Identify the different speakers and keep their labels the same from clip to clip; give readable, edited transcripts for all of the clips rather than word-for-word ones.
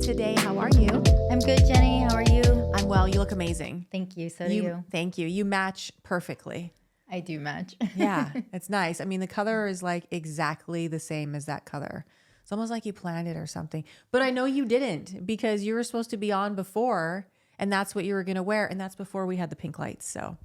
Speaker 1: today. How are you?
Speaker 2: I'm good, Jenny. How are you?
Speaker 1: I'm well. You look amazing.
Speaker 2: Thank you. So do you.
Speaker 1: Thank you. You match perfectly.
Speaker 2: I do match.
Speaker 1: Yeah, it's nice. I mean, the color is like exactly the same as that color. It's almost like you planned it or something. But I know you didn't because you were supposed to be on before and that's what you were going to wear. And that's before we had the pink lights. So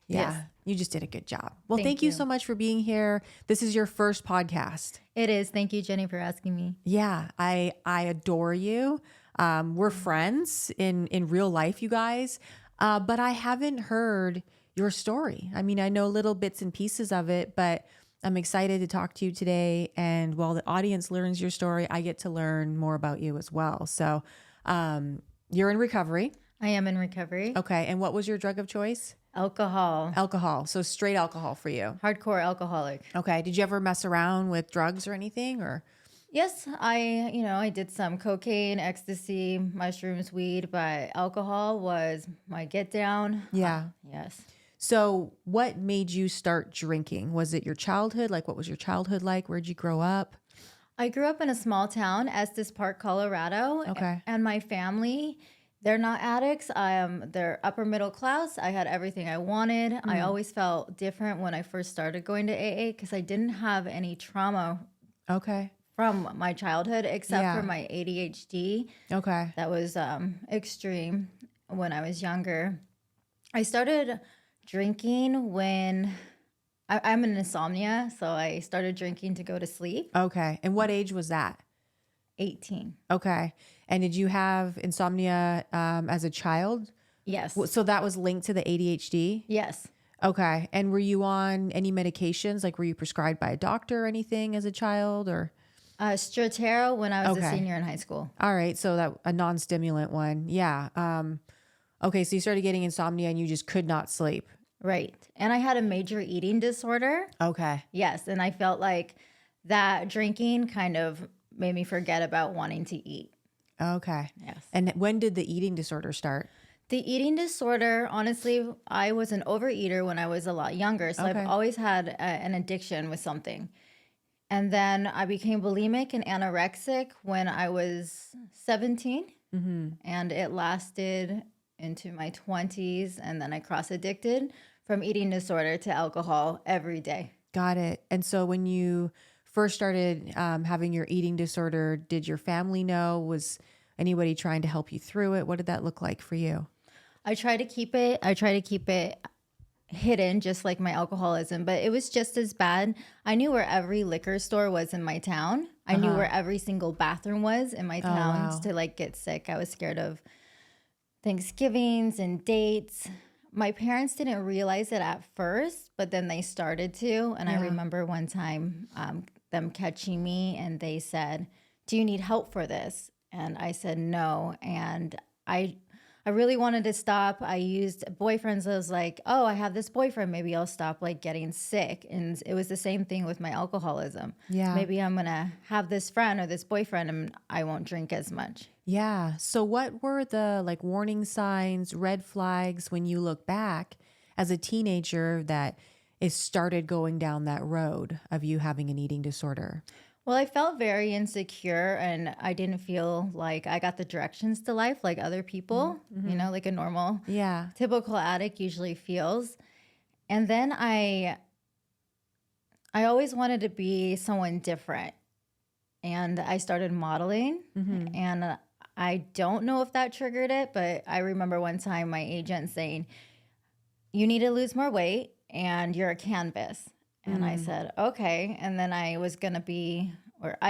Speaker 1: yeah,
Speaker 2: Yes.
Speaker 1: You just did a good job. Well,
Speaker 2: Thank
Speaker 1: you
Speaker 2: you
Speaker 1: so much for being here. This is your first podcast.
Speaker 2: It is. Thank you, Jenny, for asking me.
Speaker 1: Yeah, I adore you. We're friends in real life, you guys. But I haven't heard your story. I mean, I know little bits and pieces of it, but I'm excited to talk to you today. And while the audience learns your story, I get to learn more about you as well. So you're in recovery.
Speaker 2: I am in recovery.
Speaker 1: Okay. And what was your drug of choice?
Speaker 2: Alcohol.
Speaker 1: Alcohol. So straight alcohol for you.
Speaker 2: Hardcore alcoholic.
Speaker 1: Okay. Did you ever mess around with drugs or anything or?
Speaker 2: Yes, I did some cocaine, ecstasy, mushrooms, weed, but alcohol was my get down.
Speaker 1: Yeah.
Speaker 2: Yes.
Speaker 1: So what made you start drinking? Was it your childhood? Like, what was your childhood like? Where'd you grow up?
Speaker 2: I grew up in a small town, Estes Park, Colorado.
Speaker 1: Okay.
Speaker 2: And my family, they're not addicts. They're upper middle class. I had everything I wanted. I always felt different when I first started going to AA because I didn't have any trauma
Speaker 1: Okay.
Speaker 2: from my childhood except
Speaker 1: Yeah.
Speaker 2: for my ADHD.
Speaker 1: Okay.
Speaker 2: That was extreme when I was younger. I started drinking when I'm an insomnia, so I started drinking to go to sleep.
Speaker 1: Okay. And what age was that?
Speaker 2: 18.
Speaker 1: Okay. And did you have insomnia as a child?
Speaker 2: Yes.
Speaker 1: So that was linked to the ADHD?
Speaker 2: Yes.
Speaker 1: Okay. And were you on any medications? Like, were you prescribed by a doctor or anything as a child or?
Speaker 2: Stratera when I was a
Speaker 1: Okay.
Speaker 2: senior in high school.
Speaker 1: All right. So that a non-stimulant one. Yeah. Okay. So you started getting insomnia and you just could not sleep.
Speaker 2: Right. And I had a major eating disorder.
Speaker 1: Okay.
Speaker 2: Yes. And I felt like that drinking kind of made me forget about wanting to eat.
Speaker 1: Okay.
Speaker 2: Yes.
Speaker 1: And when did the eating disorder start?
Speaker 2: The eating disorder, honestly, I was an overeater when I was a lot younger. So
Speaker 1: Okay.
Speaker 2: I've always had an addiction with something. And then I became bulimic and anorexic when I was 17.
Speaker 1: Mm-hmm.
Speaker 2: And it lasted into my 20s. And then I cross-addicted from eating disorder to alcohol every day.
Speaker 1: Got it. And so when you first started having your eating disorder, did your family know? Was anybody trying to help you through it? What did that look like for you?
Speaker 2: I try to keep it hidden, just like my alcoholism, but it was just as bad. I knew where every liquor store was in my town. I knew where every single bathroom was in my town
Speaker 1: wow.
Speaker 2: to like get sick. I was scared of Thanksgivings and dates. My parents didn't realize it at first, but then they started to. And I remember one time them catching me and they said, "Do you need help for this?" And I said, "No." And I really wanted to stop. I used boyfriends. I was like, "Oh, I have this boyfriend. Maybe I'll stop like getting sick." And it was the same thing with my alcoholism.
Speaker 1: Yeah.
Speaker 2: Maybe I'm going to have this friend or this boyfriend and I won't drink as much.
Speaker 1: Yeah. So what were the like warning signs, red flags when you look back as a teenager that it started going down that road of you having an eating disorder?
Speaker 2: Well, I felt very insecure and I didn't feel like I got the directions to life like other people, like a normal,
Speaker 1: Yeah.
Speaker 2: typical addict usually feels. And then I always wanted to be someone different. And I started modeling and I don't know if that triggered it, but I remember one time my agent saying, "You need to lose more weight and you're a canvas." And I said, okay. And then I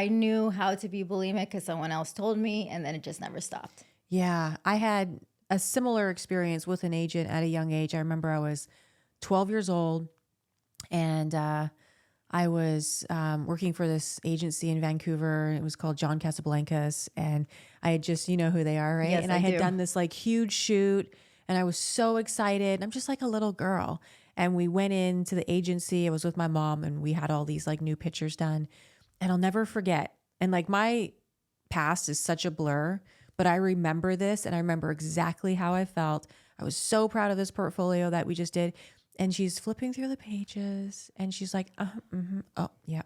Speaker 2: knew how to be bulimic because someone else told me, and then it just never stopped.
Speaker 1: Yeah. I had a similar experience with an agent at a young age. I remember I was 12 years old and I was working for this agency in Vancouver. It was called John Casablancas. And I had just, you know who they are, right?
Speaker 2: Yes,
Speaker 1: and I had
Speaker 2: do.
Speaker 1: done this like huge shoot and I was so excited. I'm just like a little girl. And we went into the agency. I was with my mom and we had all these like new pictures done. And I'll never forget. And like my past is such a blur, but I remember this and I remember exactly how I felt. I was so proud of this portfolio that we just did. And she's flipping through the pages and she's like, oh, yeah,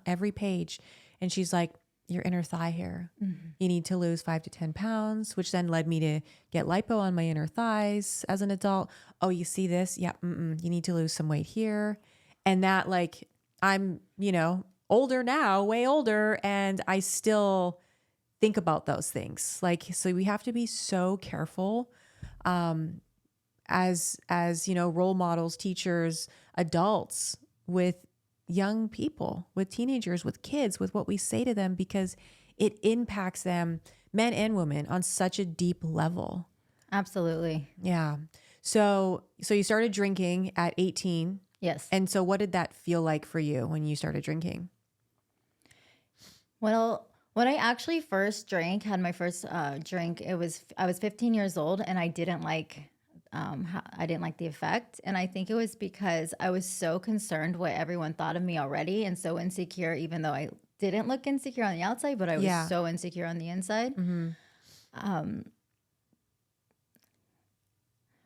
Speaker 1: every page. And she's like, your inner thigh hair.
Speaker 2: Mm-hmm.
Speaker 1: You need to lose 5 to 10 pounds, which then led me to get lipo on my inner thighs as an adult. Oh, you see this? Yeah. You need to lose some weight here. And that, like, I'm, older now, way older, and I still think about those things. Like, so we have to be so careful, as role models, teachers, adults, with young people, with teenagers, with kids, with what we say to them, because it impacts them, men and women, on such a deep level.
Speaker 2: Absolutely.
Speaker 1: Yeah. So you started drinking at 18.
Speaker 2: Yes.
Speaker 1: And so what did that feel like for you when you started drinking?
Speaker 2: Well, when I actually first had my first drink, I was 15 years old, and I didn't like the effect. And I think it was because I was so concerned what everyone thought of me already, and so insecure, even though I didn't look insecure on the outside, but I was so insecure on the inside.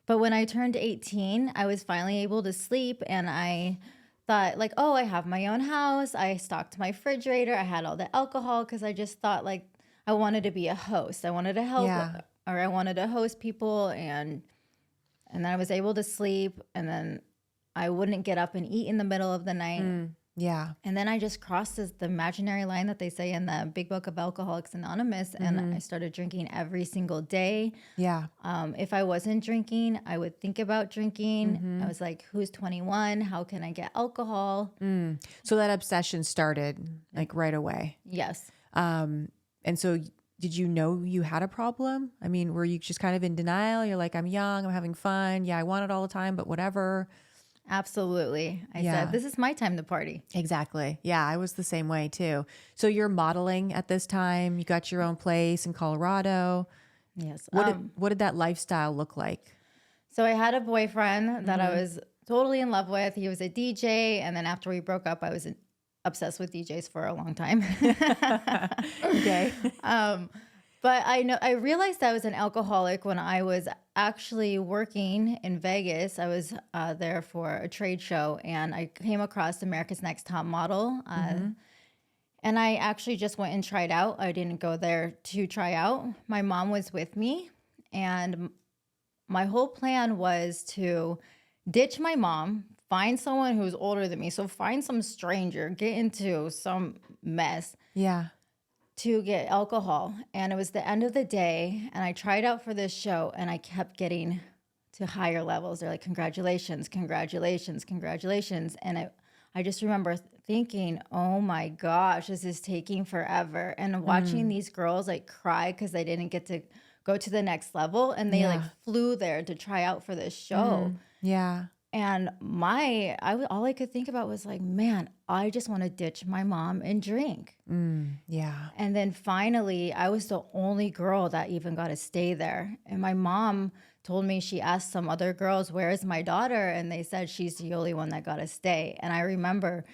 Speaker 2: But when I turned 18, I was finally able to sleep, and I thought, like, oh, I have my own house. I stocked my refrigerator. I had all the alcohol because I just thought, like, I wanted to be a host. I wanted to help, or I wanted to host people, and then I was able to sleep, and then I wouldn't get up and eat in the middle of the night.
Speaker 1: Yeah.
Speaker 2: And then I just crossed the imaginary line that they say in the big book of Alcoholics Anonymous, and I started drinking every single day.
Speaker 1: Yeah.
Speaker 2: If I wasn't drinking, I would think about drinking. I was like, who's 21? How can I get alcohol?
Speaker 1: So that obsession started like right away.
Speaker 2: Yes.
Speaker 1: And so did you know you had a problem? I mean, were you just kind of in denial? You're like, I'm young, I'm having fun. Yeah, I want it all the time, but whatever.
Speaker 2: Absolutely. I said, this is my time to party.
Speaker 1: Exactly. Yeah, I was the same way too. So you're modeling at this time. You got your own place in Colorado.
Speaker 2: Yes.
Speaker 1: What did that lifestyle look like?
Speaker 2: So I had a boyfriend that I was totally in love with. He was a DJ. And then after we broke up, I was obsessed with DJs for a long time.
Speaker 1: Okay.
Speaker 2: But I realized I was an alcoholic when I was actually working in Vegas. I was there for a trade show, and I came across America's Next Top Model. And I actually just went and tried out. I didn't go there to try out. My mom was with me, and my whole plan was to ditch my mom, find someone who's older than me. So find some stranger, get into some mess.
Speaker 1: Yeah.
Speaker 2: To get alcohol. And it was the end of the day, and I tried out for this show, and I kept getting to higher levels. They're like, congratulations, congratulations, congratulations. And I just remember thinking, oh my gosh, this is taking forever. And watching these girls like cry because they didn't get to go to the next level, and they like flew there to try out for this show.
Speaker 1: Yeah.
Speaker 2: And all I could think about was like, man, I just want to ditch my mom and drink.
Speaker 1: Yeah.
Speaker 2: And then finally, I was the only girl that even got to stay there. And my mom told me, she asked some other girls, where is my daughter? And they said she's the only one that got to stay. And I remember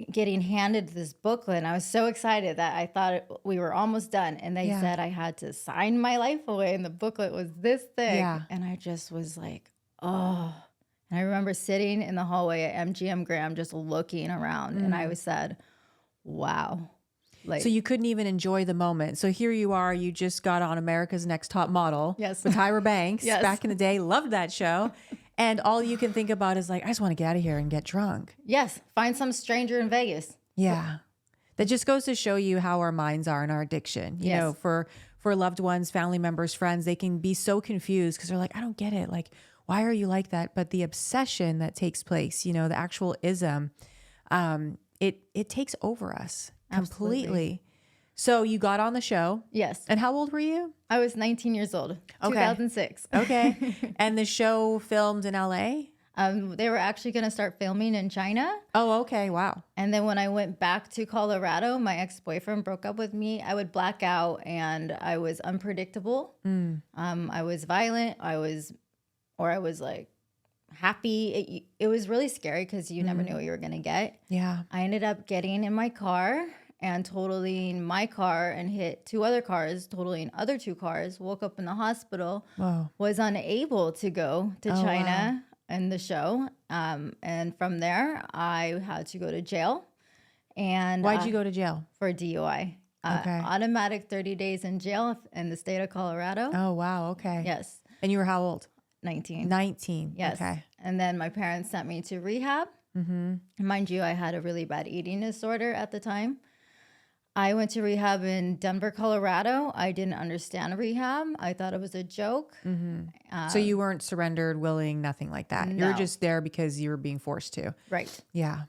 Speaker 2: getting handed this booklet, and I was so excited that I thought we were almost done. And they said I had to sign my life away, and the booklet was this thick.
Speaker 1: Yeah.
Speaker 2: And I just was like, oh. And I remember sitting in the hallway at MGM Graham just looking around, and I said, wow. Like,
Speaker 1: so you couldn't even enjoy the moment. So here you are, you just got on America's Next Top Model
Speaker 2: Yes.
Speaker 1: with Tyra Banks back in the day. Loved that show. And all you can think about is like, I just want to get out of here and get drunk.
Speaker 2: yes, find some stranger in Vegas.
Speaker 1: Yeah. That just goes to show you how our minds are in our addiction. You know, for loved ones, family members, friends, they can be so confused because they're like, I don't get it. Like, why are you like that? But the obsession that takes place, the actual ism, it takes over us completely.
Speaker 2: Absolutely.
Speaker 1: So you got on the show.
Speaker 2: Yes.
Speaker 1: And how old were you?
Speaker 2: I was 19 years old, 2006.
Speaker 1: Okay. And the show filmed in LA?
Speaker 2: They were actually going to start filming in China.
Speaker 1: Oh, okay. Wow.
Speaker 2: And then when I went back to Colorado, my ex-boyfriend broke up with me. I would black out, and I was unpredictable. I was violent. I was like happy. It was really scary because you never knew what you were going to get.
Speaker 1: Yeah.
Speaker 2: I ended up getting in my car and totaling my car and hit two other cars, totaling other two cars, woke up in the hospital, was unable to go to China and the show. And from there, I had to go to jail. And
Speaker 1: why'd you go to jail?
Speaker 2: for DUI.
Speaker 1: Okay.
Speaker 2: Automatic 30 days in jail in the state of Colorado.
Speaker 1: Oh, wow. Okay.
Speaker 2: Yes.
Speaker 1: And you were how old?
Speaker 2: 19.
Speaker 1: 19.
Speaker 2: Yes.
Speaker 1: Okay.
Speaker 2: And then my parents sent me to rehab. Mind you, I had a really bad eating disorder at the time. I went to rehab in Denver, Colorado. I didn't understand rehab. I thought it was a joke.
Speaker 1: So you weren't surrendered, willing, nothing like that. You were
Speaker 2: No.
Speaker 1: just there because you were being forced to.
Speaker 2: Right.
Speaker 1: Yeah.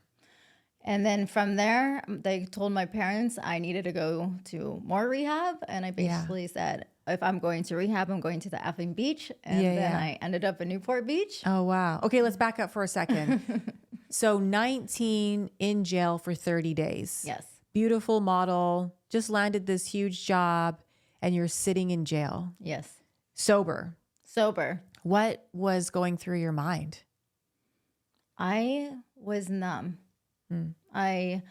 Speaker 2: And then from there, they told my parents I needed to go to more rehab. And I basically said, if I'm going to rehab, I'm going to the effing beach. And then I ended up in Newport Beach.
Speaker 1: Oh, wow. Okay, let's back up for a second. So 19 in jail for 30 days.
Speaker 2: Yes.
Speaker 1: Beautiful model, just landed this huge job, and you're sitting in jail.
Speaker 2: Yes.
Speaker 1: Sober.
Speaker 2: Sober.
Speaker 1: What was going through your mind?
Speaker 2: I was numb. I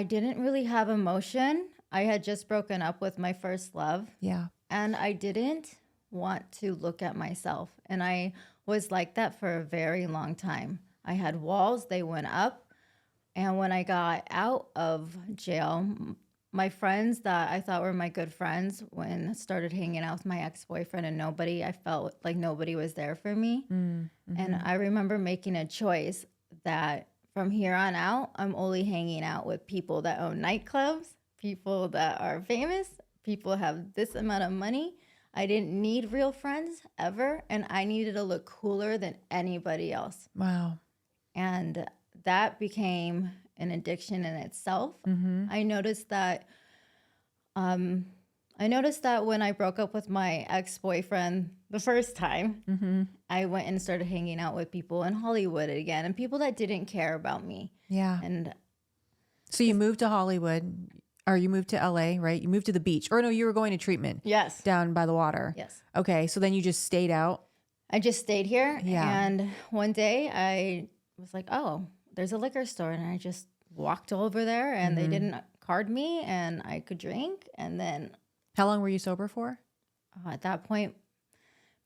Speaker 2: didn't really have emotion. I had just broken up with my first love.
Speaker 1: Yeah.
Speaker 2: And I didn't want to look at myself. And I was like that for a very long time. I had walls, they went up. And when I got out of jail, my friends that I thought were my good friends, when I started hanging out with my ex-boyfriend and I felt like nobody was there for me. And I remember making a choice that from here on out, I'm only hanging out with people that own nightclubs, people that are famous, people have this amount of money. I didn't need real friends ever, and I needed to look cooler than anybody else.
Speaker 1: Wow.
Speaker 2: And that became an addiction in itself. I noticed that when I broke up with my ex-boyfriend the first time, I went and started hanging out with people in Hollywood again and people that didn't care about me.
Speaker 1: Yeah.
Speaker 2: And
Speaker 1: So you moved to Hollywood, or you moved to LA, right? You moved to the beach. Or no, you were going to treatment.
Speaker 2: yes.
Speaker 1: Down by the water.
Speaker 2: Yes.
Speaker 1: Okay. So then you just stayed out.
Speaker 2: I just stayed here.
Speaker 1: Yeah.
Speaker 2: And one day I was like, oh, there's a liquor store. And I just walked over there and they didn't card me and I could drink. And then
Speaker 1: How long were you sober for?
Speaker 2: at that point,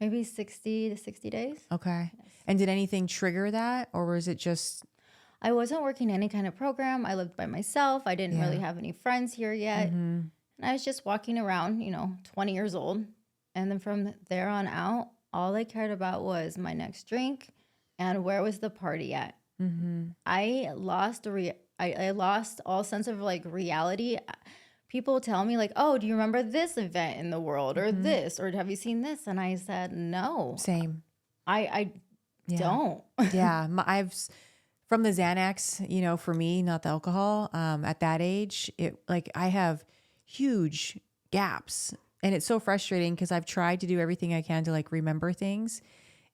Speaker 2: maybe 60 to 60 days.
Speaker 1: Okay. And did anything trigger that, or was it just?
Speaker 2: I wasn't working any kind of program. I lived by myself. I didn't really
Speaker 1: Yeah.
Speaker 2: have any friends here yet. And I was just walking around, 20 years old. And then from there on out, all I cared about was my next drink and where was the party at. I lost I lost all sense of like reality. People tell me like, oh, do you remember this event in the world or this, or have you seen this? And I said, no,
Speaker 1: Same.
Speaker 2: I
Speaker 1: Yeah.
Speaker 2: don't.
Speaker 1: Yeah. From the Xanax, for me, not the alcohol, at that age, I have huge gaps, and it's so frustrating because I've tried to do everything I can to like remember things.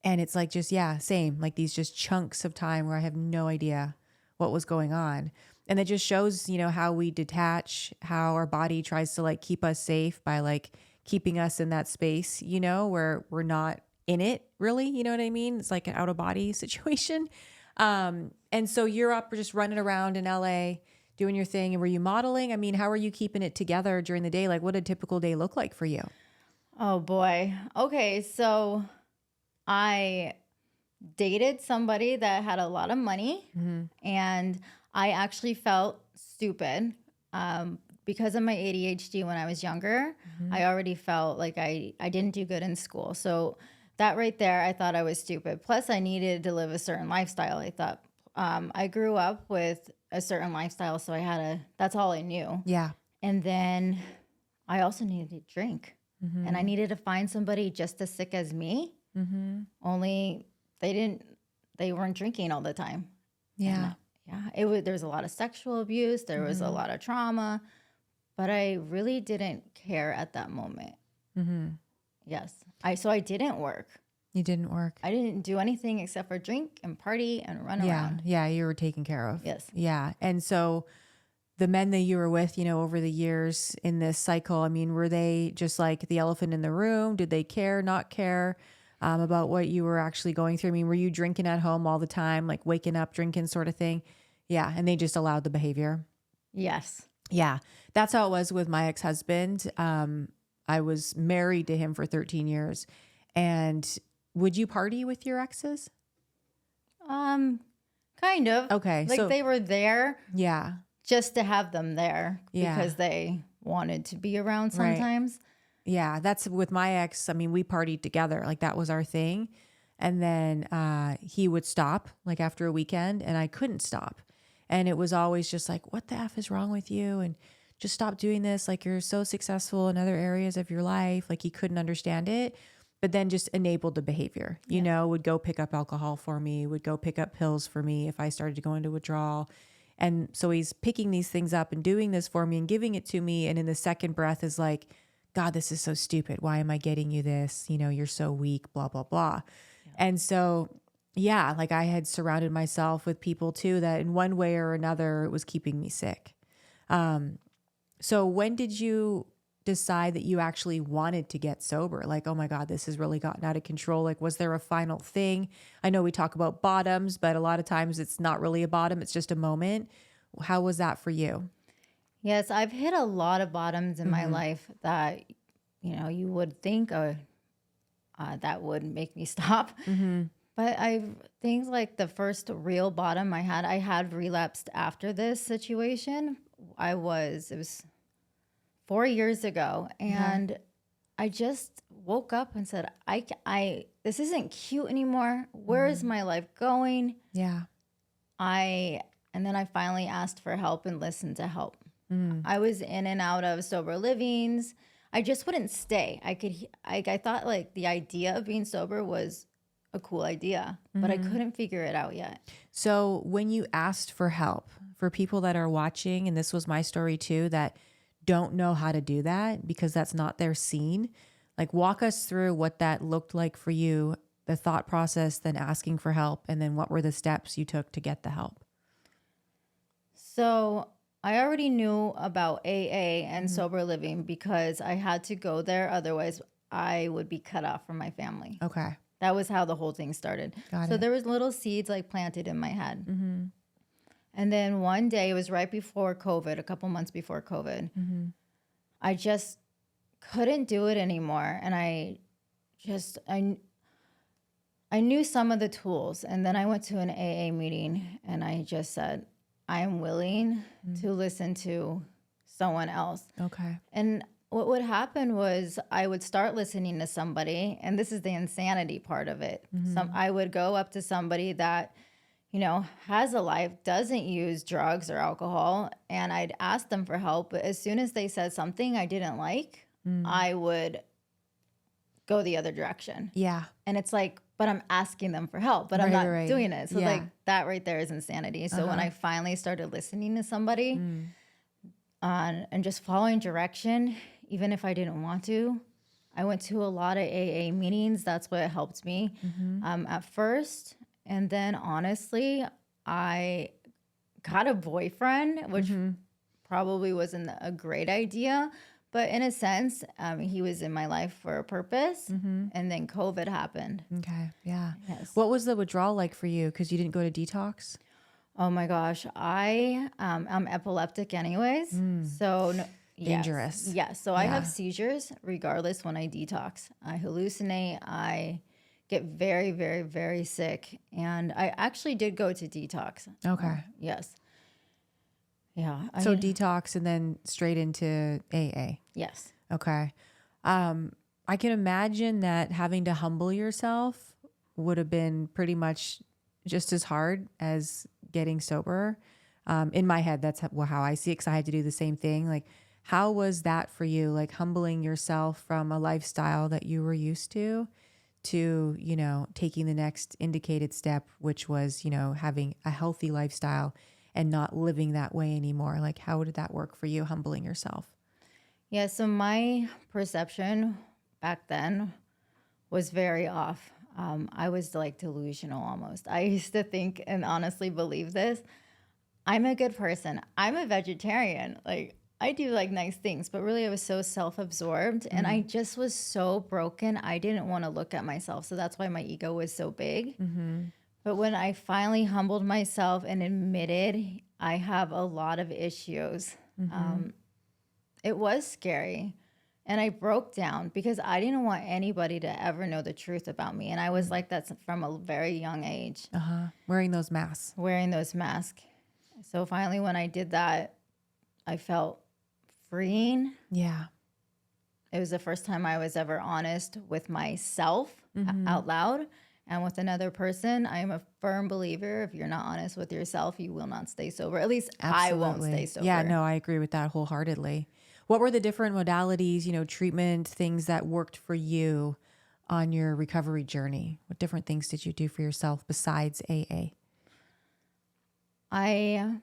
Speaker 1: And it's like, just, same, like these just chunks of time where I have no idea what was going on. And it just shows, how we detach, how our body tries to like keep us safe by like keeping us in that space, where we're not in it really. You know what I mean? It's like an out of body situation. And so you're up just running around in LA doing your thing. And were you modeling? I mean, how are you keeping it together during the day? Like, what did a typical day look like for you?
Speaker 2: Oh boy. Okay, so I dated somebody that had a lot of money, and I actually felt stupid because of my ADHD when I was younger. I already felt like I didn't do good in school. So that right there, I thought I was stupid. Plus, I needed to live a certain lifestyle. I thought I grew up with a certain lifestyle, so that's all I knew.
Speaker 1: Yeah.
Speaker 2: And then I also needed to drink. And I needed to find somebody just as sick as me. Only they weren't drinking all the time.
Speaker 1: Yeah.
Speaker 2: And, there was a lot of sexual abuse. There was a lot of trauma, but I really didn't care at that moment. Yes. So I didn't work.
Speaker 1: You didn't work.
Speaker 2: I didn't do anything except for drink and party and run around.
Speaker 1: Yeah. You were taken care of.
Speaker 2: Yes.
Speaker 1: Yeah. And so the men that you were with, over the years in this cycle, I mean, were they just like the elephant in the room? Did they care, not care about what you were actually going through? I mean, were you drinking at home all the time, like waking up, drinking sort of thing? Yeah. And they just allowed the behavior.
Speaker 2: Yes.
Speaker 1: Yeah. That's how it was with my ex-husband. I was married to him for 13 years. And would you party with your exes?
Speaker 2: Kind of.
Speaker 1: Okay.
Speaker 2: Like
Speaker 1: so
Speaker 2: they were there.
Speaker 1: yeah.
Speaker 2: just to have them there
Speaker 1: Yeah.
Speaker 2: because they wanted to be around
Speaker 1: Right.
Speaker 2: sometimes.
Speaker 1: Yeah, that's with my ex. I mean, we partied together. Like that was our thing. And then he would stop like after a weekend and I couldn't stop. And it was always just like, what the F is wrong with you? And just stop doing this. Like you're so successful in other areas of your life. Like he couldn't understand it, but then just enabled the behavior, you know, would go pick up alcohol for me, would go pick up pills for me if I started to go into withdrawal. And so he's picking these things up and doing this for me and giving it to me. And in the second breath is like, God, this is so stupid. Why am I getting you this? You know, you're so weak, blah, blah, blah. And so, yeah, like I had surrounded myself with people too that in one way or another, it was keeping me sick. So when did you decide that you actually wanted to get sober? Like, oh my God, this has really gotten out of control. Like, was there a final thing? I know we talk about bottoms, but a lot of times it's not really a bottom. It's just a moment. How was that for you?
Speaker 2: Yes, I've hit a lot of bottoms in my life that, you know, you would think that would make me stop. But things like the first real bottom I had relapsed after this situation. It was 4 years ago. And I just woke up and said, this isn't cute anymore. Where is my life going?
Speaker 1: Yeah.
Speaker 2: And then I finally asked for help and listened to help. I was in and out of sober livings. I just wouldn't stay. I thought like the idea of being sober was a cool idea, but I couldn't figure it out yet.
Speaker 1: So when you asked for help, for people that are watching, and this was my story too, that don't know how to do that because that's not their scene, like walk us through what that looked like for you, the thought process, then asking for help, and then what were the steps you took to get the help?
Speaker 2: So I already knew about AA and sober living because I had to go there. Otherwise, I would be cut off from my family.
Speaker 1: Okay.
Speaker 2: That was how the whole thing started.
Speaker 1: Got
Speaker 2: so
Speaker 1: it.
Speaker 2: there was little seeds like planted in my head. And then one day, it was right before COVID, a couple months before COVID. I just couldn't do it anymore. And I knew some of the tools. And then I went to an AA meeting and I just said, I'm willing to listen to someone else.
Speaker 1: Okay.
Speaker 2: And what would happen was I would start listening to somebody, and this is the insanity part of it. I would go up to somebody that, you know, has a life, doesn't use drugs or alcohol, and I'd ask them for help. But as soon as they said something I didn't like, I would go the other direction.
Speaker 1: Yeah.
Speaker 2: And it's like, but I'm asking them for help, but I'm not doing it. So like that right there is insanity. So when I finally started listening to somebody and just following direction, even if I didn't want to, I went to a lot of AA meetings. That's what helped me at first. And then honestly, I got a boyfriend, which probably wasn't a great idea. But in a sense, he was in my life for a purpose. And then COVID happened.
Speaker 1: Okay. Yeah.
Speaker 2: Yes.
Speaker 1: What was the withdrawal like for you? Because you didn't go to detox?
Speaker 2: Oh my gosh. I'm epileptic anyways. So no,
Speaker 1: Dangerous.
Speaker 2: Yes. So I have seizures regardless when I detox. I hallucinate. I get very, very, very sick. And I actually did go to detox.
Speaker 1: Okay.
Speaker 2: Yes. Yeah.
Speaker 1: So detox and then straight into AA.
Speaker 2: Yes.
Speaker 1: Okay. I can imagine that having to humble yourself would have been pretty much just as hard as getting sober. In my head, that's how I see it, because I had to do the same thing. Like, how was that for you? Like humbling yourself from a lifestyle that you were used to, you know, taking the next indicated step, which was, you know, having a healthy lifestyle and not living that way anymore. Like, how did that work for you, humbling yourself?
Speaker 2: Yeah, so my perception back then was very off. I was like delusional almost. I used to think and honestly believe this. I'm a good person. I'm a vegetarian. Like, I do like nice things, but really I was so self-absorbed and I just was so broken. I didn't want to look at myself. So that's why my ego was so big. But when I finally humbled myself and admitted I have a lot of issues, it was scary. And I broke down because I didn't want anybody to ever know the truth about me. And I was like that from a very young age.
Speaker 1: Wearing those masks.
Speaker 2: Wearing those masks. So finally, when I did that, I felt freeing.
Speaker 1: Yeah.
Speaker 2: It was the first time I was ever honest with myself out loud and with another person. I'm a firm believer if you're not honest with yourself, you will not stay sober. At least I won't stay sober.
Speaker 1: Yeah, no, I agree with that wholeheartedly. What were the different modalities, treatment, things that worked for you on your recovery journey? What different things did you do for yourself besides AA?
Speaker 2: I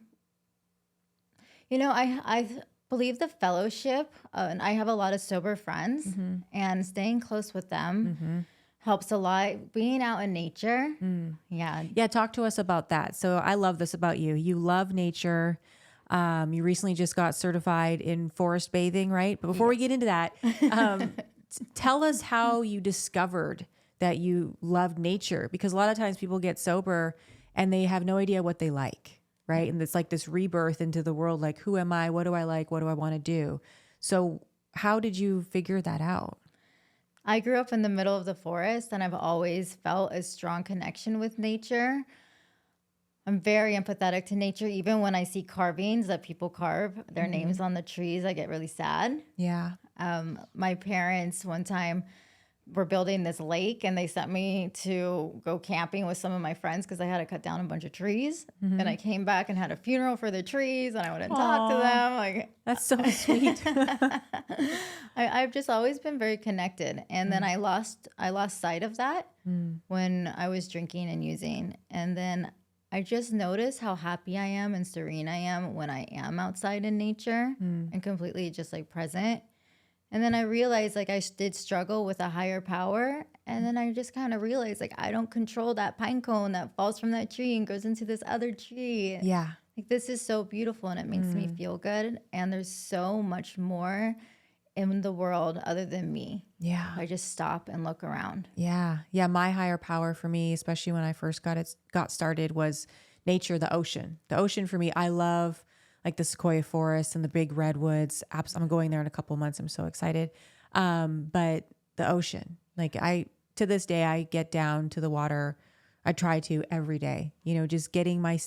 Speaker 2: believe the fellowship, and I have a lot of sober friends, and staying close with them helps a lot. Being out in nature. Yeah.
Speaker 1: Yeah, talk to us about that. So I love this about you. You love nature. You recently just got certified in forest bathing, right? But before we get into that, tell us how you discovered that you loved nature, because a lot of times people get sober and they have no idea what they like, right? And it's like this rebirth into the world, like, who am I? What do I like? What do I want to do? So how did you figure that out?
Speaker 2: I grew up in the middle of the forest, and I've always felt a strong connection with nature. I'm very empathetic to nature. Even when I see carvings that people carve their names on the trees, I get really sad.
Speaker 1: Yeah.
Speaker 2: My parents one time were building this lake, and they sent me to go camping with some of my friends because I had to cut down a bunch of trees. And I came back and had a funeral for the trees, and I went and talked to them. Like,
Speaker 1: that's so sweet.
Speaker 2: I've just always been very connected. And then I lost sight of that when I was drinking and using. And then I just noticed how happy I am and serene I am when I am outside in nature and completely just like present. And then I realized like I did struggle with a higher power. And then I just kind of realized like I don't control that pine cone that falls from that tree and goes into this other tree.
Speaker 1: Yeah.
Speaker 2: Like this is so beautiful and it makes me feel good. And there's so much more in the world other than me.
Speaker 1: Yeah.
Speaker 2: I just stop and look around.
Speaker 1: Yeah. Yeah. My higher power for me, especially when I first got started, was nature, the ocean. The ocean for me, I love like the sequoia forest and the big redwoods. I'm going there in a couple of months. I'm so excited. But the ocean, like to this day, I get down to the water. I try to every day, just getting my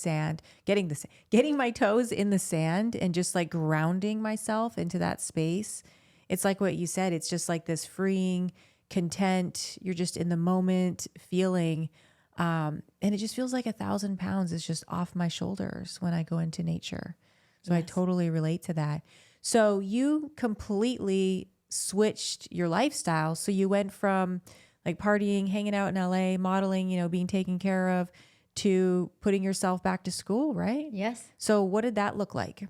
Speaker 1: getting my toes in the sand and just like grounding myself into that space. It's like what you said. It's just like this freeing, content. You're just in the moment feeling. And it just feels like 1,000 pounds is just off my shoulders when I go into nature. So yes. I totally relate to that. So you completely switched your lifestyle. So you went from like partying, hanging out in LA, modeling, being taken care of, to putting yourself back to school, right?
Speaker 2: Yes.
Speaker 1: So what did that look like?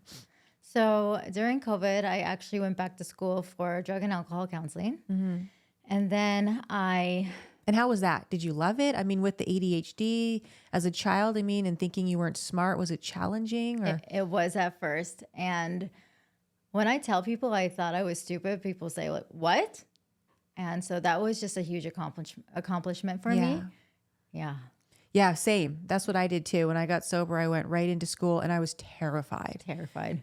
Speaker 2: So during COVID, I actually went back to school for drug and alcohol counseling. And then
Speaker 1: And how was that? Did you love it? I mean, with the ADHD as a child, and thinking you weren't smart, was it challenging? Or?
Speaker 2: It was at first. And when I tell people I thought I was stupid, people say, like, what? And so that was just a huge accomplishment for me. Yeah.
Speaker 1: Yeah, same. That's what I did too. When I got sober, I went right into school and I was terrified.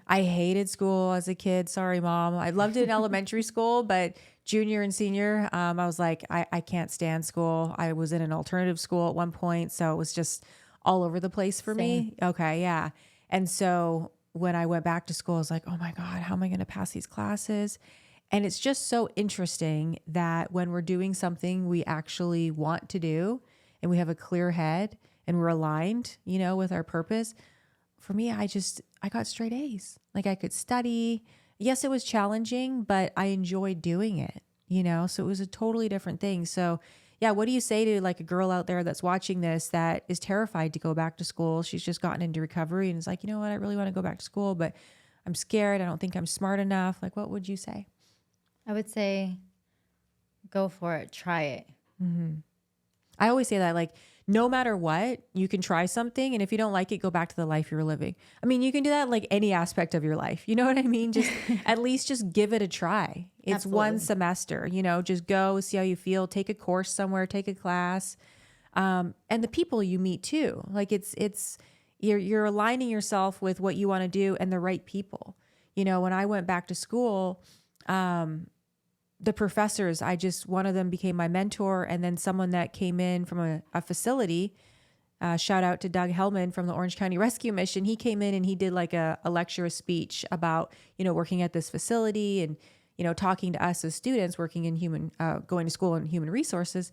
Speaker 1: I hated school as a kid. Sorry, Mom. I loved it in elementary school, but junior and senior, I was like, I can't stand school. I was in an alternative school at one point, so it was just all over the place for me. Okay, yeah. And so when I went back to school, I was like, oh my God, how am I going to pass these classes? And it's just so interesting that when we're doing something we actually want to do and we have a clear head and we're aligned, with our purpose. For me, I got straight A's. Like I could study. Yes, it was challenging, but I enjoyed doing it, so it was a totally different thing. So yeah, what do you say to like a girl out there that's watching this that is terrified to go back to school? She's just gotten into recovery and is like, you know what? I really want to go back to school, but I'm scared. I don't think I'm smart enough. Like, what would you say?
Speaker 2: I would say, go for it. Try it.
Speaker 1: I always say that, like, no matter what, you can try something. And if you don't like it, go back to the life you were living. I mean, you can do that in like any aspect of your life. You know what I mean? Just at least just give it a try. It's
Speaker 2: Absolutely.
Speaker 1: One semester, just go see how you feel, take a course somewhere, take a class. And the people you meet too, like you're aligning yourself with what you want to do and the right people. When I went back to school, the professors, one of them became my mentor, and then someone that came in from a facility Shout out to Doug Hellman from the Orange County Rescue Mission. He came in and he did like a lecture, a speech about, working at this facility and, talking to us as students working in going to school in human resources.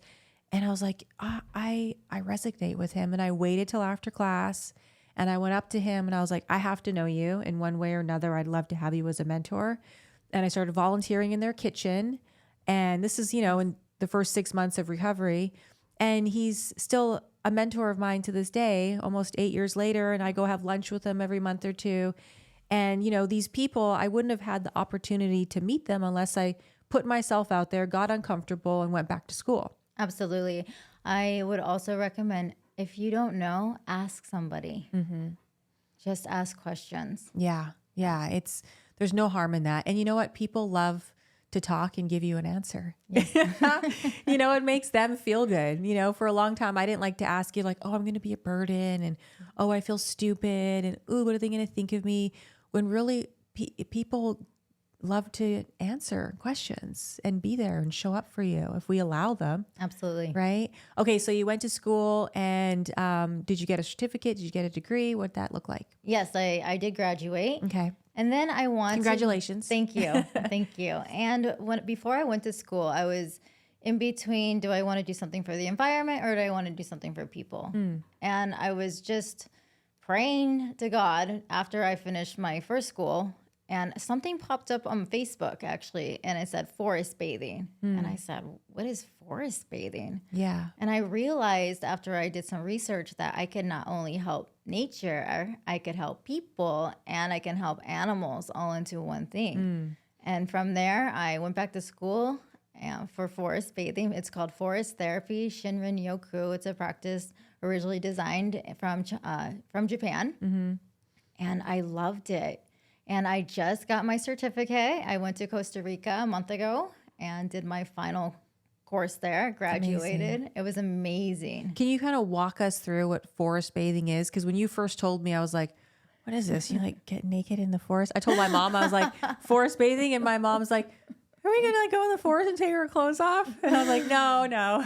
Speaker 1: And I was like, I resonate with him. And I waited till after class and I went up to him and I was like, I have to know you in one way or another. I'd love to have you as a mentor. And I started volunteering in their kitchen. And this is, in the first 6 months of recovery. And he's still a mentor of mine to this day, almost 8 years later. And I go have lunch with him every month or two. And, these people, I wouldn't have had the opportunity to meet them unless I put myself out there, got uncomfortable, and went back to school.
Speaker 2: Absolutely. I would also recommend, if you don't know, ask somebody. Just ask questions.
Speaker 1: Yeah. Yeah. There's no harm in that. And you know what? People love to talk and give you an answer. Yes. It makes them feel good. For a long time, I didn't like to ask you like, oh, I'm going to be a burden. And, oh, I feel stupid. And, oh, what are they going to think of me? When really people love to answer questions and be there and show up for you if we allow them.
Speaker 2: Absolutely.
Speaker 1: Right? Okay, so you went to school and did you get a certificate? Did you get a degree? What did that look like?
Speaker 2: Yes, I did graduate.
Speaker 1: Okay.
Speaker 2: And then I wanted...
Speaker 1: Congratulations.
Speaker 2: Thank you. Thank you. And before I went to school, I was in between, do I want to do something for the environment or do I want to do something for people? And I was just praying to God after I finished my first school. And something popped up on Facebook, actually, and it said forest bathing. And I said, what is forest bathing?
Speaker 1: Yeah.
Speaker 2: And I realized after I did some research that I could not only help nature, I could help people, and I can help animals all into one thing. And from there, I went back to school for forest bathing. It's called forest therapy, Shinrin Yoku. It's a practice originally designed from Japan. And I loved it. And I just got my certificate. I went to Costa Rica a month ago and did my final course there, graduated. It was amazing.
Speaker 1: Can you kind of walk us through what forest bathing is? Because when you first told me, I was like, what is this? You like get naked in the forest? I told my mom, I was like, forest bathing. And my mom's like, are we going to like go in the forest and take our clothes off? And I was like, no.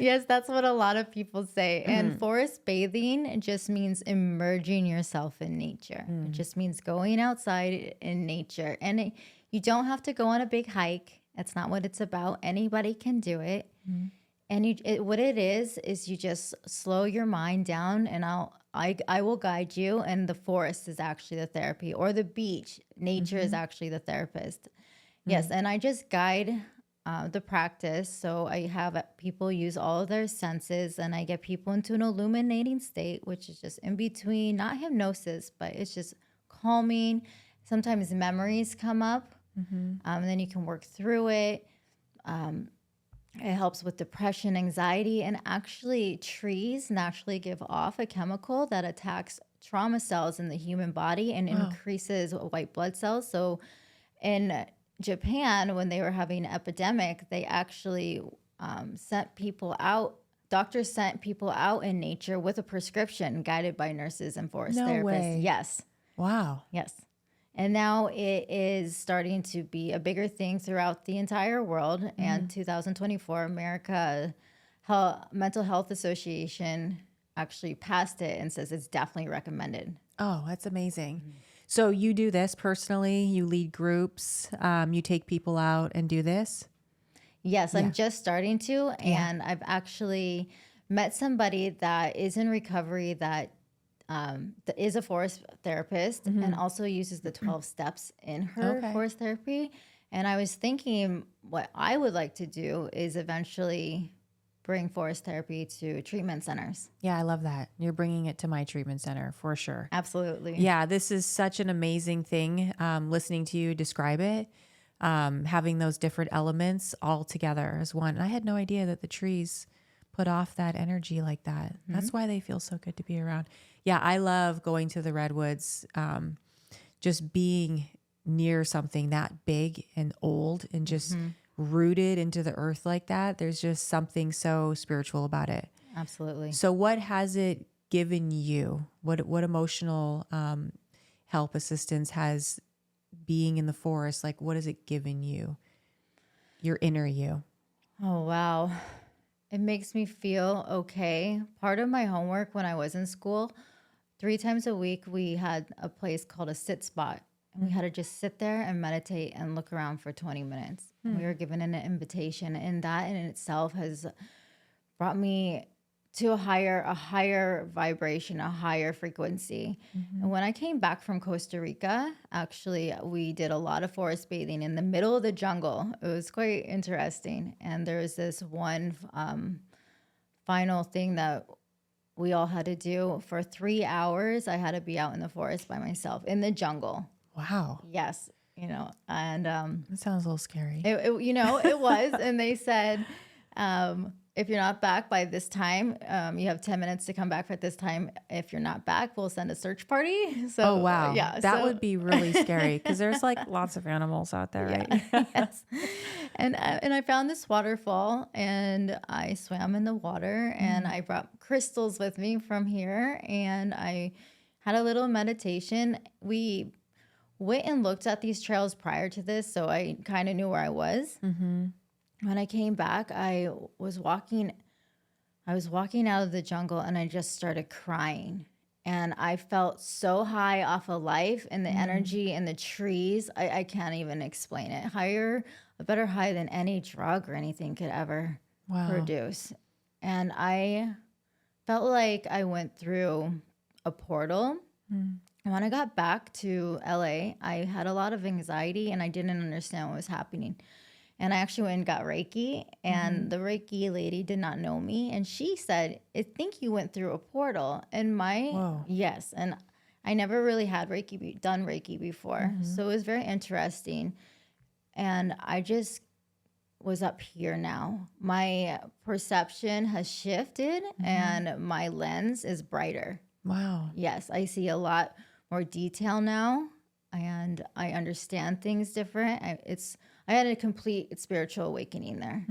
Speaker 2: Yes, that's what a lot of people say. And forest bathing just means immersing yourself in nature. It just means going outside in nature. And you don't have to go on a big hike. That's not what it's about. Anybody can do it. And what it is you just slow your mind down, and I will guide you. And the forest is actually the therapy, or the beach. Nature is actually the therapist. Yes, and I just guide the practice. So I have people use all of their senses, and I get people into an illuminating state, which is just in between, not hypnosis, but it's just calming. Sometimes memories come up, and then you can work through it. It helps with depression, anxiety, and actually trees naturally give off a chemical that attacks trauma cells in the human body and increases white blood cells. So in Japan, when they were having an epidemic, they actually sent people out. Doctors sent people out in nature with a prescription guided by nurses and forest therapists.
Speaker 1: Way.
Speaker 2: Yes.
Speaker 1: Wow.
Speaker 2: Yes. And now it is starting to be a bigger thing throughout the entire world. And 2024, America Mental Health Association actually passed it and says it's definitely recommended.
Speaker 1: Oh, that's amazing. So you do this personally, you lead groups, you take people out and do this?
Speaker 2: Yes, I'm just starting to. And I've actually met somebody that is in recovery that is a forest therapist and also uses the 12 steps in her forest therapy. And I was thinking what I would like to do is eventually bring forest therapy to treatment centers.
Speaker 1: Yeah, I love that. You're bringing it to my treatment center for sure.
Speaker 2: Absolutely.
Speaker 1: Yeah, this is such an amazing thing. Listening to you describe it, having those different elements all together as one. And I had no idea that the trees put off that energy like that. That's why they feel so good to be around. Yeah, I love going to the redwoods, just being near something that big and old and just rooted into the earth like that. There's just something so spiritual about it.
Speaker 2: Absolutely.
Speaker 1: So what has it given you? What emotional help, assistance has being in the forest? Like, what has it given you? Your inner you?
Speaker 2: Oh, wow. It makes me feel okay. Part of my homework when I was in school, 3 times a week, we had a place called a sit spot. And we had to just sit there and meditate and look around for 20 minutes. And we were given an invitation. And that in itself has brought me to a higher vibration, a higher frequency. And when I came back from Costa Rica, actually, we did a lot of forest bathing in the middle of the jungle. It was quite interesting. And there was this one final thing that we all had to do for 3 hours. I had to be out in the forest by myself in the jungle.
Speaker 1: Wow.
Speaker 2: Yes, and
Speaker 1: That sounds a little scary.
Speaker 2: it was. And they said, if you're not back by this time, you have 10 minutes to come back at this time. If you're not back, we'll send a search party. So,
Speaker 1: Oh, wow.
Speaker 2: yeah,
Speaker 1: That would be really scary because there's like lots of animals out there, right?
Speaker 2: yes. And I found this waterfall and I swam in the water and I brought crystals with me from here and I had a little meditation. We went and looked at these trails prior to this, so I kind of knew where I was. When I came back, I was walking out of the jungle and I just started crying. And I felt so high off of life and the energy and the trees. I can't even explain it. A better high than any drug or anything could ever produce. And I felt like I went through a portal. And when I got back to LA, I had a lot of anxiety and I didn't understand what was happening. And I actually went and got Reiki, and the Reiki lady did not know me. And she said, I think you went through a portal. And yes. And I never really had done Reiki before. So it was very interesting. And I just was up here now. My perception has shifted and my lens is brighter.
Speaker 1: Wow.
Speaker 2: Yes, I see a lot more detail now and I understand things different. I had a complete spiritual awakening there.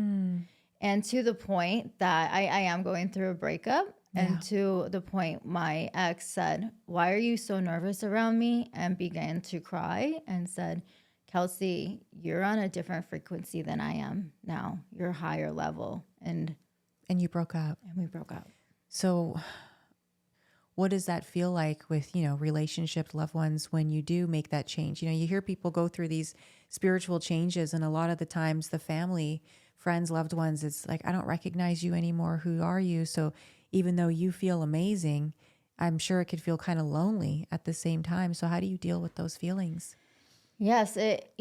Speaker 2: And to the point that I am going through a breakup. And to the point my ex said, why are you so nervous around me? And began to cry and said, Kelsey, you're on a different frequency than I am now. You're higher level. And
Speaker 1: you broke up.
Speaker 2: And we broke up.
Speaker 1: So what does that feel like with, relationships, loved ones, when you do make that change? You hear people go through these spiritual changes, and a lot of the times the family, friends, loved ones, it's like, I don't recognize you anymore. Who are you? So even though you feel amazing, I'm sure it could feel kind of lonely at the same time. So how do you deal with those feelings?
Speaker 2: Yes, it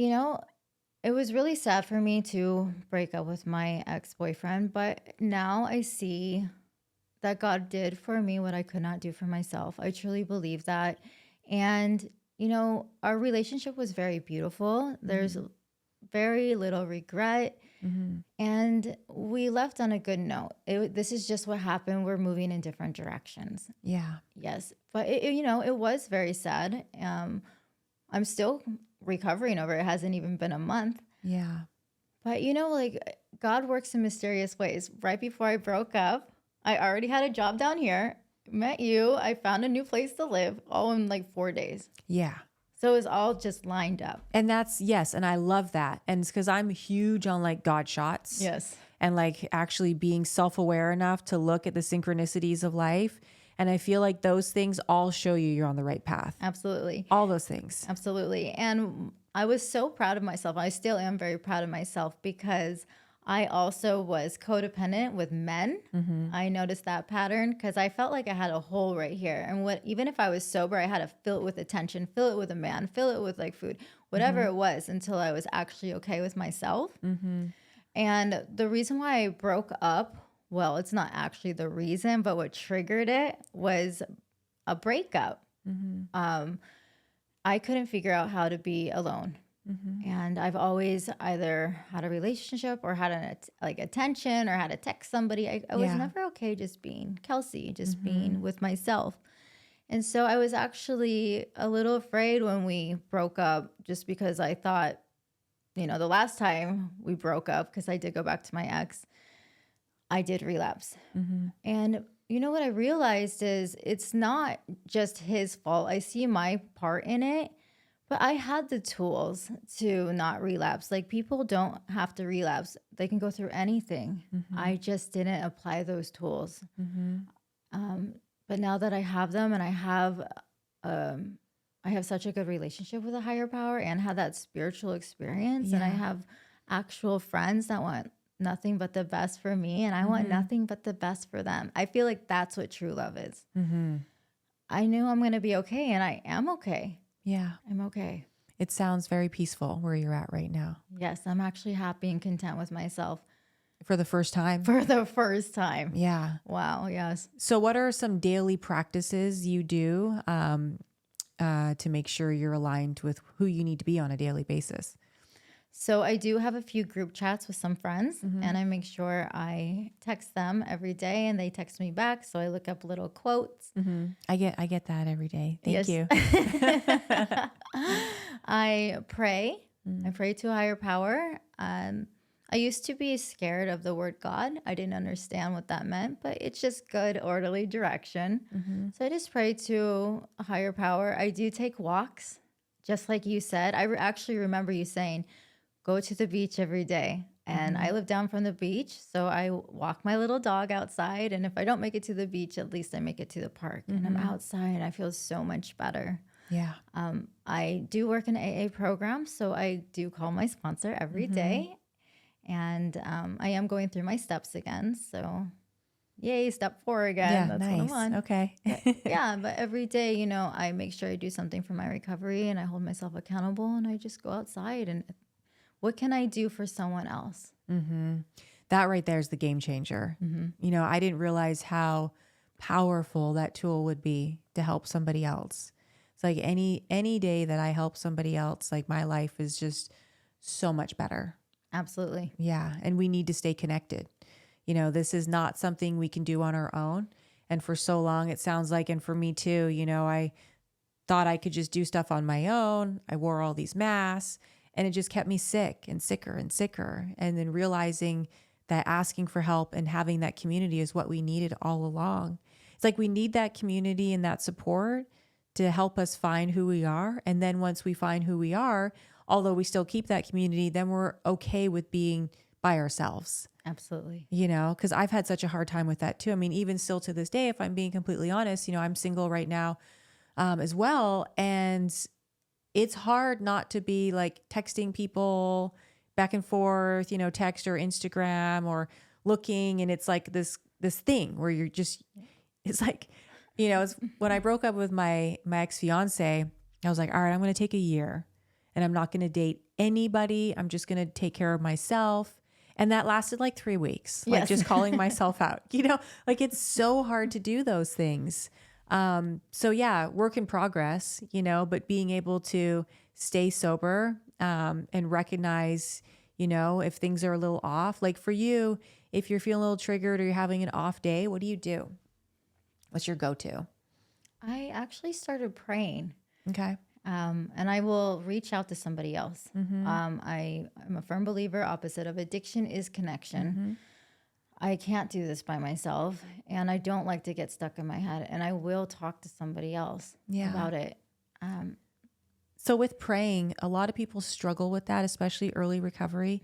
Speaker 2: was really sad for me to break up with my ex-boyfriend, but now I see that God did for me what I could not do for myself. I truly believe that. And, our relationship was very beautiful. There's very little regret. And we left on a good note. This is just what happened. We're moving in different directions.
Speaker 1: Yeah.
Speaker 2: Yes. But, it was very sad. I'm still recovering over it. It hasn't even been a month.
Speaker 1: Yeah.
Speaker 2: But, God works in mysterious ways. Right before I broke up, I already had a job down here, met you. I found a new place to live all in like 4 days.
Speaker 1: Yeah.
Speaker 2: So it was all just lined up.
Speaker 1: And yes. And I love that. And it's because I'm huge on like God shots.
Speaker 2: Yes.
Speaker 1: And like actually being self-aware enough to look at the synchronicities of life. And I feel like those things all show you're on the right path.
Speaker 2: Absolutely.
Speaker 1: All those things.
Speaker 2: Absolutely. And I was so proud of myself. I still am very proud of myself because I also was codependent with men. I noticed that pattern because I felt like I had a hole right here. And even if I was sober, I had to fill it with attention, fill it with a man, fill it with like food, whatever it was, until I was actually okay with myself. And the reason why I broke up, well, it's not actually the reason, but what triggered it was a breakup. I couldn't figure out how to be alone. And I've always either had a relationship or had attention or had to text somebody. I was never okay just being Kelsey, just being with myself. And so I was actually a little afraid when we broke up just because I thought, the last time we broke up, because I did go back to my ex, I did relapse. And what I realized is it's not just his fault. I see my part in it. But I had the tools to not relapse. Like people don't have to relapse. They can go through anything.
Speaker 1: Mm-hmm.
Speaker 2: I just didn't apply those tools.
Speaker 1: Mm-hmm.
Speaker 2: Um, but now that I have them and um, I have such a good relationship with a higher power and had that spiritual experience, and I
Speaker 1: Yeah.
Speaker 2: have actual friends that want nothing but the best for me, and I want
Speaker 1: Mm-hmm.
Speaker 2: nothing but the best for them. I feel like that's what true love is.
Speaker 1: Mm-hmm.
Speaker 2: I knew I'm going to be okay, and I am okay.
Speaker 1: Yeah.
Speaker 2: I'm okay.
Speaker 1: It sounds very peaceful where you're at right now
Speaker 2: Yes, I'm actually happy and content with myself
Speaker 1: for the first time.
Speaker 2: for the first time.
Speaker 1: Yeah.
Speaker 2: Wow. Yes.
Speaker 1: So, what are some daily practices you do to make sure you're aligned with who you need to be on a daily basis?
Speaker 2: So I do have a few group chats with some friends,
Speaker 1: Mm-hmm.
Speaker 2: and I make sure I text them every day and they text me back. So I look up little quotes.
Speaker 1: Mm-hmm. I get that every day. Thank
Speaker 2: Yes.
Speaker 1: you.
Speaker 2: I pray.
Speaker 1: Mm-hmm.
Speaker 2: I pray to a higher power. I used to be scared of the word God. I didn't understand what that meant, but it's just good, orderly direction.
Speaker 1: Mm-hmm.
Speaker 2: So I just pray to a higher power. I do take walks, just like you said. Actually remember you saying, go to the beach every day. And I live down from the beach, so I walk my little dog outside. And if I don't make it to the beach, at least I make it to the park. And I'm outside. I feel so much better.
Speaker 1: Yeah.
Speaker 2: I do work in AA program, so I do call my sponsor every day. And I am going through my steps again. So yay, step 4 again.
Speaker 1: Yeah.
Speaker 2: That's
Speaker 1: Nice.
Speaker 2: what I'm on.
Speaker 1: Okay.
Speaker 2: Yeah, but every day, I make sure I do something for my recovery and I hold myself accountable and I just go outside and what can I do for someone else?
Speaker 1: Mm-hmm. That right there is the game changer. I didn't realize how powerful that tool would be to help somebody else. It's like any day that I help somebody else, like my life is just so much better.
Speaker 2: Absolutely.
Speaker 1: Yeah. And we need to stay connected. This is not something we can do on our own. And for so long, it sounds like, and for me too, I thought I could just do stuff on my own. I wore all these masks and it just kept me sick and sicker and sicker. And then realizing that asking for help and having that community is what we needed all along. It's like we need that community and that support to help us find who we are. And then once we find who we are, although we still keep that community, then we're okay with being by ourselves.
Speaker 2: Absolutely.
Speaker 1: Because I've had such a hard time with that too. I mean, even still to this day, if I'm being completely honest, I'm single right now as well. And it's hard not to be like texting people back and forth, text or Instagram or looking. And it's like this thing where you're just, it's like, it's when I broke up with my ex-fiance, I was like, all right, I'm going to take a year and I'm not going to date anybody. I'm just going to take care of myself. And that lasted like 3 weeks, like
Speaker 2: Yes.
Speaker 1: just calling myself out, like it's so hard to do those things. So yeah, work in progress, but being able to stay sober, and recognize, if things are a little off, like for you, if you're feeling a little triggered or you're having an off day, what do you do? What's your go-to?
Speaker 2: I actually started praying.
Speaker 1: Okay.
Speaker 2: And I will reach out to somebody else. I'm a firm believer, opposite of addiction is connection. I can't do this by myself, and I don't like to get stuck in my head, and I will talk to somebody else about it.
Speaker 1: So with praying, a lot of people struggle with that, especially early recovery.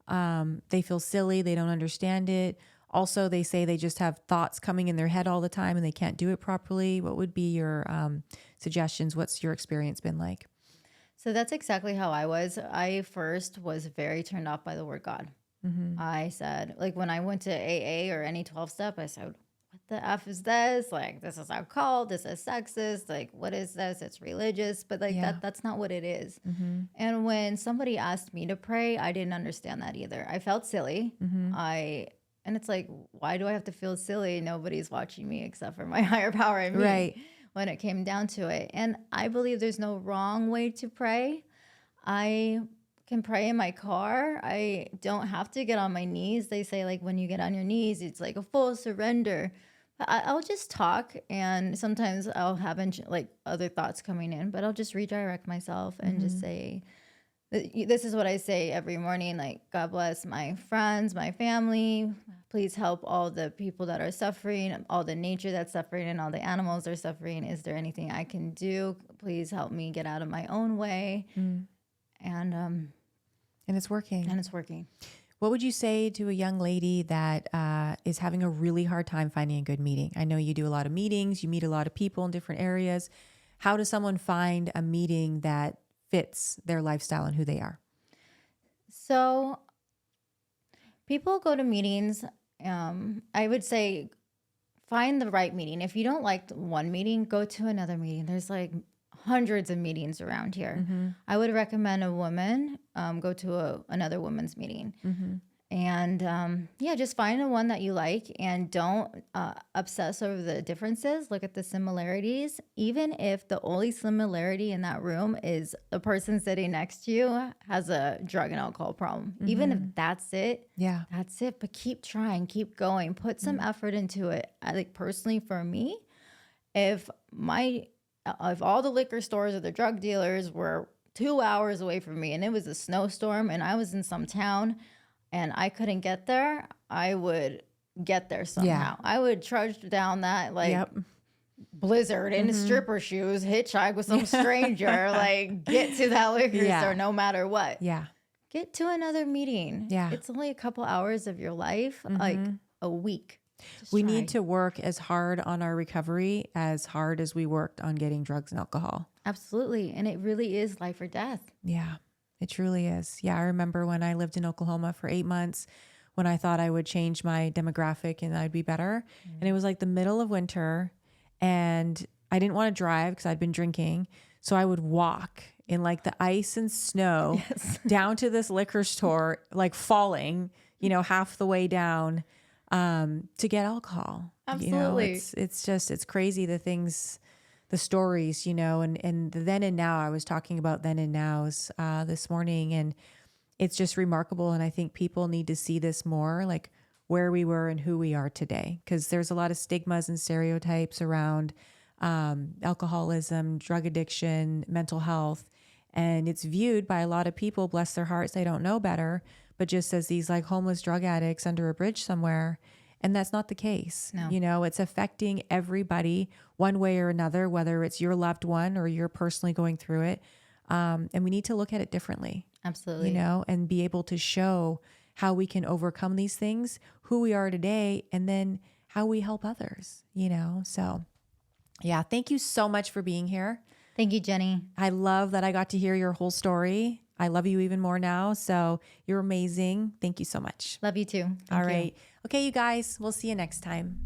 Speaker 1: They feel silly. They don't understand it. Also, they say they just have thoughts coming in their head all the time and they can't do it properly. What would be your suggestions? What's your experience been like?
Speaker 2: So that's exactly how I was. I first was very turned off by the word God. I said, like when I went to AA or any 12-step, I said, what the F is this? Like, this is a cult. This is sexist. Like, what is this? It's religious. But like that's not what it is. And when somebody asked me to pray, I didn't understand that either. I felt silly. And it's like, why do I have to feel silly? Nobody's watching me except for my higher power and me.
Speaker 1: Right.
Speaker 2: When it came down to it. And I believe there's no wrong way to pray. I can pray in my car. I don't have to get on my knees. They say like when you get on your knees, it's like a full surrender. I'll just talk, and sometimes I'll have like other thoughts coming in, but I'll just redirect myself and just say, This is what I say every morning. Like, God bless my friends, my family. Please help all the people that are suffering, all the nature that's suffering, and all the animals are suffering. Is there anything I can do? Please help me get out of my own way. And
Speaker 1: it's working.
Speaker 2: and it's working.
Speaker 1: What would you say to a young lady that is having a really hard time finding a good meeting? I know you do a lot of meetings, you meet a lot of people in different areas. How does someone find a meeting that fits their lifestyle and who they are?
Speaker 2: So people go to meetings. I would say find the right meeting. If you don't like one meeting, go to another meeting. There's like hundreds of meetings around here. I would recommend a woman go to another women's meeting. And just find the one that you like, and don't obsess over the differences. Look at the similarities. Even if the only similarity in that room is the person sitting next to you has a drug and alcohol problem. Even if that's it, that's it. But keep trying, keep going, put some effort into it. I think personally for me, if all the liquor stores or the drug dealers were 2 hours away from me and it was a snowstorm and I was in some town and I couldn't get there, I would get there somehow. I would trudge down that blizzard in stripper shoes, hitchhike with some stranger, like get to that liquor store no matter what. Get to another meeting. It's only a couple hours of your life, like a week.
Speaker 1: We need to work as hard on our recovery as hard as we worked on getting drugs and alcohol.
Speaker 2: Absolutely. And it really is life or death.
Speaker 1: Yeah, it truly is. Yeah, I remember when I lived in Oklahoma for 8 months, when I thought I would change my demographic and I'd be better. And it was like the middle of winter and I didn't want to drive because I'd been drinking. So I would walk in like the ice and snow down to this liquor store, like falling, half the way down to get alcohol.
Speaker 2: Absolutely.
Speaker 1: It's crazy the stories, and the then and now. I was talking about then and nows this morning, and it's just remarkable. And I think people need to see this more, like where we were and who we are today, because there's a lot of stigmas and stereotypes around alcoholism, drug addiction, mental health. And it's viewed by a lot of people, bless their hearts, they don't know better, but just as these like homeless drug addicts under a bridge somewhere. And that's not the case.
Speaker 2: No.
Speaker 1: It's affecting everybody one way or another, whether it's your loved one or you're personally going through it. And we need to look at it differently.
Speaker 2: Absolutely.
Speaker 1: And be able to show how we can overcome these things, who we are today, and then how we help others, So yeah, thank you so much for being here.
Speaker 2: Thank you, Jenny.
Speaker 1: I love that I got to hear your whole story. I love you even more now. So you're amazing. Thank you so much.
Speaker 2: Love you too.
Speaker 1: All right. Okay, you guys, we'll see you next time.